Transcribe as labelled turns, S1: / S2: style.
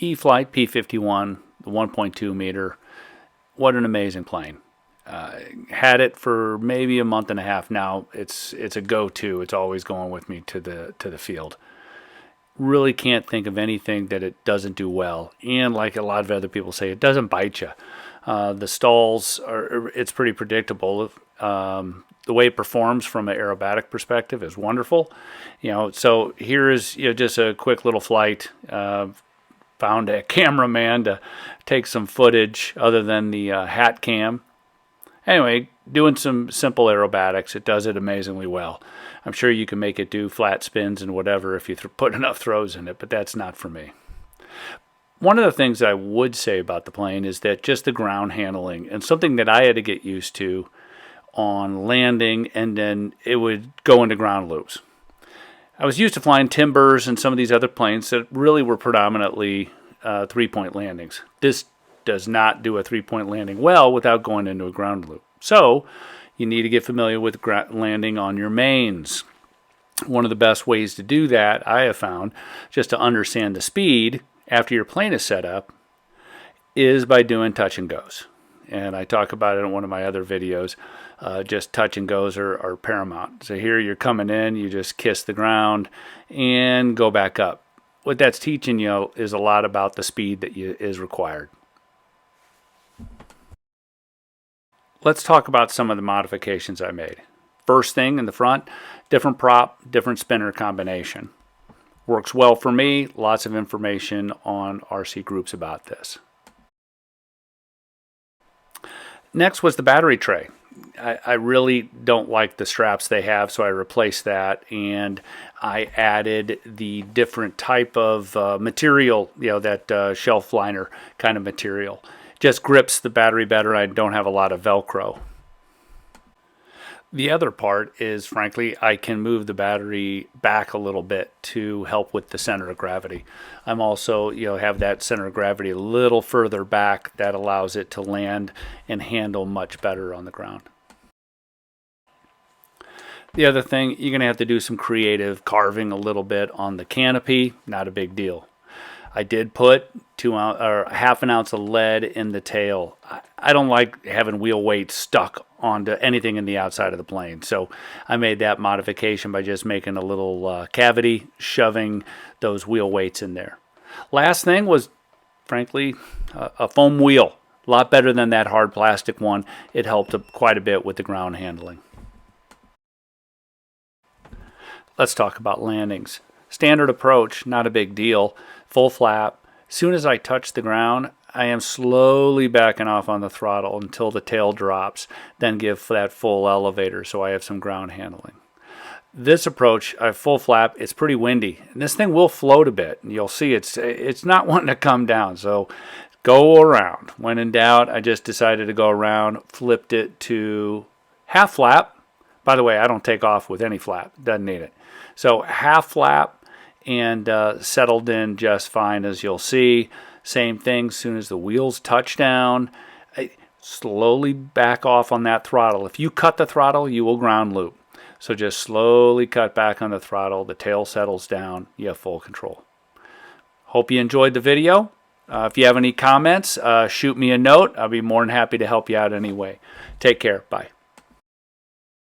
S1: E-flite P51, the 1.2 meter. What an amazing plane. Had it for maybe a month and a half now. It's a go-to. It's always going with me to the field. Really can't think of anything that it doesn't do well. And like a lot of other people say, it doesn't bite you. The stalls it's pretty predictable. The way it performs from an aerobatic perspective is wonderful. So here is just a quick little flight. Found a cameraman to take some footage other than the hat cam. Anyway, doing some simple aerobatics. It does it amazingly well. I'm sure you can make it do flat spins and whatever if you put enough throws in it, but that's not for me. One of the things I would say about the plane is that just the ground handling, and something that I had to get used to on landing, and then it would go into ground loops. I was used to flying Timbers and some of these other planes that really were predominantly three-point landings. This does not do a three-point landing well without going into a ground loop. So you need to get familiar with landing on your mains. One of the best ways to do that, I have found, just to understand the speed after your plane is set up, is by doing touch and goes. And I talk about it in one of my other videos. Just touch and goes are paramount. So here you're coming in, you just kiss the ground and go back up. What that's teaching you is a lot about the speed that is required. Let's talk about some of the modifications I made. First thing in the front, different prop, different spinner combination. Works well for me. Lots of information on RC groups about this. Next was the battery tray. I really don't like the straps they have, so I replaced that, and I added the different type of material, that shelf liner kind of material. Just grips the battery better. I don't have a lot of Velcro. The other part is, frankly, I can move the battery back a little bit to help with the center of gravity. I'm also, have that center of gravity a little further back. That allows it to land and handle much better on the ground. The other thing, you're going to have to do some creative carving a little bit on the canopy. Not a big deal. I did put half an ounce of lead in the tail. I don't like having wheel weight stuck onto anything in the outside of the plane. So I made that modification by just making a little cavity, shoving those wheel weights in there. Last thing was, frankly, a foam wheel. A lot better than that hard plastic one. It helped quite a bit with the ground handling. Let's talk about landings. Standard approach, not a big deal. Full flap. As soon as I touch the ground, I am slowly backing off on the throttle until the tail drops, then give that full elevator so I have some ground handling. This approach, full flap, it's pretty windy. And this thing will float a bit, and you'll see it's not wanting to come down, so go around. When in doubt, I just decided to go around, flipped it to half flap. By the way, I don't take off with any flap, doesn't need it. So half flap, and settled in just fine, as you'll see. Same thing, as soon as the wheels touch down, slowly back off on that throttle. If you cut the throttle, you will ground loop. So just slowly cut back on the throttle, the tail settles down, you have full control. Hope you enjoyed the video. If you have any comments, shoot me a note. I'll be more than happy to help you out anyway. Take care. Bye.